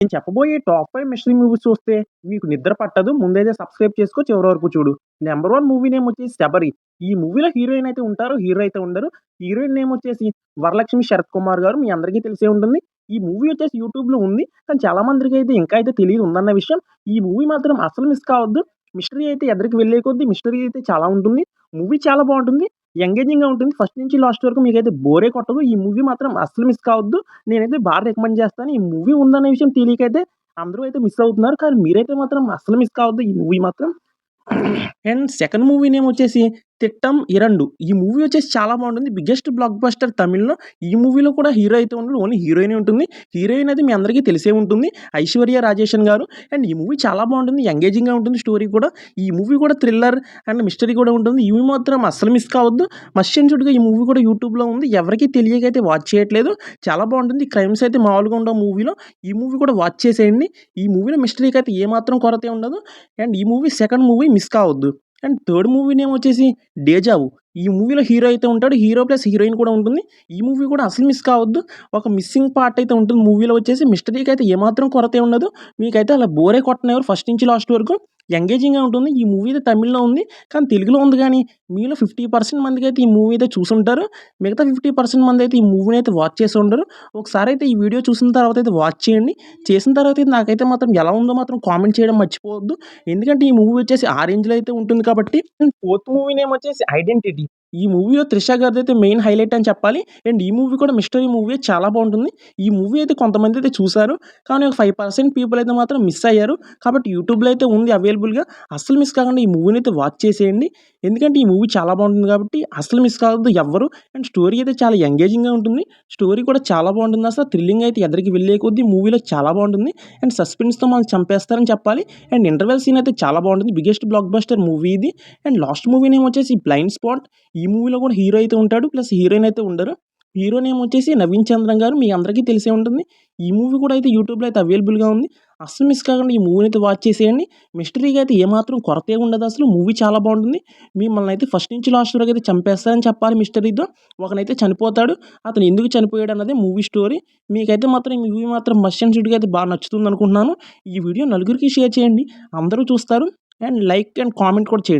నేను చెప్పబోయే top 5 mystery movies చూస్తే మీకు నిద్ర పట్టదు. ముందైతే సబ్స్క్రైబ్ చేసుకో చివరి వరకు చూడు. నంబర్ 1 మూవీ నేమ్ వచ్చేసి 'శబరి'. ఈ మూవీలో హీరోయిన్ అయితే ఉంటారు. హీరో అయితే ఉండరు. హీరోయిన్ నేమ్ వచ్చేసి వరలక్ష్మి శరత్ కుమార్ గారు. మీ అందరికీ తెలిసే ఉంటుంది. ఈ మూవీ వచ్చేసి యూట్యూబ్‌లో ఉంది. కానీ చాలా మందికి అయితే ఇంకా అయితే తెలీదు ఉందన్న విషయం. ఈ మూవీ మాత్రం అస్సలు మిస్ కావద్దు. మిస్టరీ అయితే ఎదరికి వెళ్ళే కొద్దీ మిస్టరీ అయితే చాలా ఉంటుంది. మూవీ చాలా బావుంటుంది. ఎంగేజింగ్‌గా ఉంటుంది. ఫస్ట్ నుంచి లాస్ట్ వరకు మీకైతే బోరే కొట్టదు. ఈ మూవీ మాత్రం అస్సలు మిస్ కావద్దు. నేనైతే బాగా రికమెండ్ చేస్తాను. ఈ మూవీ ఉందన్న విషయం తెలియకైతే అందరూ అయితే మిస్ అవుతున్నారు. కానీ మీరైతే మాత్రం అస్సలు మిస్ కావద్దు ఈ మూవీ మాత్రం. అండ్ సెకండ్ మూవీ నేమ్ వచ్చేసి 'తిట్టం 2' ఈ మూవీ వచ్చేసి చాలా బాగుంటుంది. బిగ్గెస్ట్ బ్లాక్ బస్టర్ తమిళ్‌లో. ఈ మూవీలో కూడా హీరో అయితే ఉండడు. ఓన్లీ హీరోయినే ఉంటుంది. హీరోయిన్ అయితే మీ అందరికీ తెలిసే ఉంటుంది. ఐశ్వర్య రాజేషన్ గారు. అండ్ ఈ మూవీ చాలా బాగుంటుంది. ఎంగేజింగ్‌గా ఉంటుంది స్టోరీ కూడా. ఈ మూవీ కూడా థ్రిల్లర్ అండ్ మిస్టరీ కూడా ఉంటుంది. ఈ మూవీ మాత్రం అస్సలు మిస్ కావద్దు. మస్ట్ అండ్ షుడ్‌గా ఈ మూవీ కూడా యూట్యూబ్‌లో ఉంది. ఎవరికీ తెలియకైతే వాచ్ చేయట్లేదు. చాలా బాగుంటుంది. క్రైమ్స్ అయితే మామూలుగా ఉండవు మూవీలో. ఈ మూవీ కూడా వాచ్ చేసేయండి. ఈ మూవీలో మిస్టరీకి అయితే ఏమాత్రం కొరతే ఉండదు. అండ్ ఈ మూవీ సెకండ్ మూవీ మిస్ కావద్దు. అండ్ థర్డ్ మూవీ నేమ్ వచ్చేసి 'డేజావు' ఈ మూవీలో హీరో అయితే ఉంటాడు. హీరో ప్లస్ హీరోయిన్ కూడా ఉంటుంది. ఈ మూవీ కూడా అసలు మిస్ కావద్దు. ఒక మిస్సింగ్ పార్ట్ అయితే ఉంటుంది మూవీలో వచ్చేసి. మిస్టరీకి అయితే ఏమాత్రం కొరతే ఉండదు. మీకైతే అలా బోరే కొట్టనివ్వరు ఫస్ట్ నుంచి లాస్ట్ వరకు. ఎంగేజింగ్‌గా ఉంటుంది. ఈ మూవీ అయితే తమిళ్‌లో ఉంది. కానీ తెలుగులో ఉంది గానీ మీలో 50% మందికైతే ఈ మూవీ అయితే చూసుంటారు. మిగతా 50% మందైతే ఈ మూవీని అయితే వాచ్ చేసి ఉండరు. ఒకసారైతే ఈ వీడియో చూసిన తర్వాత అయితే వాచ్ చేయండి. చేసిన తర్వాత అయితే నాకైతే మాత్రం ఎలా ఉందో మాత్రం కామెంట్ చేయడం మర్చిపోవద్దు. ఎందుకంటే ఈ మూవీ వచ్చేసి ఆ రేంజ్‌లో అయితే ఉంటుంది కాబట్టి. అండ్ ఫోర్త్ మూవీ నేమ్ వచ్చేసి 'ఐడెంటిటీ' ఈ మూవీలో 'త్రిష' గారిదైతే మెయిన్ హైలైట్ అని చెప్పాలి. అండ్ ఈ మూవీ కూడా మిస్టరీ మూవీ చాలా బాగుంటుంది. ఈ మూవీ అయితే కొంతమంది అయితే చూసారు. కానీ ఒక 5% పీపుల్ అయితే మాత్రం మిస్ అయ్యారు. కాబట్టి యూట్యూబ్‌లో అయితే ఉంది అవైలబుల్‌గా. అస్సలు మిస్ కాకుండా ఈ మూవీని అయితే వాచ్ చేసేయండి. ఎందుకంటే ఈ మూవీ చాలా బాగుంటుంది కాబట్టి అస్సలు మిస్ కావద్దు ఎవ్వరు. అండ్ స్టోరీ అయితే చాలా ఎంగేజింగ్‌గా ఉంటుంది. స్టోరీ కూడా చాలా బాగుంటుంది. అసలు థ్రిల్లింగ్ అయితే ఎదరికి వెళ్ళే కొద్దీ మూవీలో చాలా బాగుంటుంది. అండ్ సస్పెన్స్‌తో మనల్ని చంపేస్తారని చెప్పాలి. అండ్ ఇంటర్వెల్ సీన్ అయితే చాలా బాగుంటుంది. బిగ్గెస్ట్ బ్లాక్ బస్టర్ మూవీ ఇది. అండ్ లాస్ట్ మూవీ నేమ్ వచ్చేసి 'బ్లైండ్ స్పాట్' ఈ మూవీలో కూడా హీరో అయితే ఉంటాడు. ప్లస్ హీరోయిన్ అయితే ఉండరు. హీరో నేమ్ వచ్చేసి నవీన్ చంద్రన్ గారు. మీ అందరికీ తెలిసే ఉంటుంది. ఈ మూవీ కూడా అయితే యూట్యూబ్‌లో అయితే అవైలబుల్‌గా ఉంది. అస్సలు మిస్ కాకుండా ఈ మూవీని అయితే వాచ్ చేసేయండి. మిస్టరీగా అయితే ఏమాత్రం కొరతే ఉండదు అసలు. మూవీ చాలా బాగుంటుంది. మిమ్మల్ని అయితే ఫస్ట్ నుంచి లాస్ట్ వరకు అయితే చంపేస్తారని చెప్పాలి మిస్టరీతో. ఒకనైతే చనిపోతాడు. అతను ఎందుకు చనిపోయాడు అన్నదే మూవీ స్టోరీ. మీకైతే మాత్రం ఈ మూవీ మాత్రం మస్ట్ అండ్ షుడ్‌గా అయితే బాగా నచ్చుతుంది అనుకుంటున్నాను. ఈ వీడియో నలుగురికి షేర్ చేయండి. అందరూ చూస్తారు. అండ్ లైక్ అండ్ కామెంట్ కూడా చేయండి.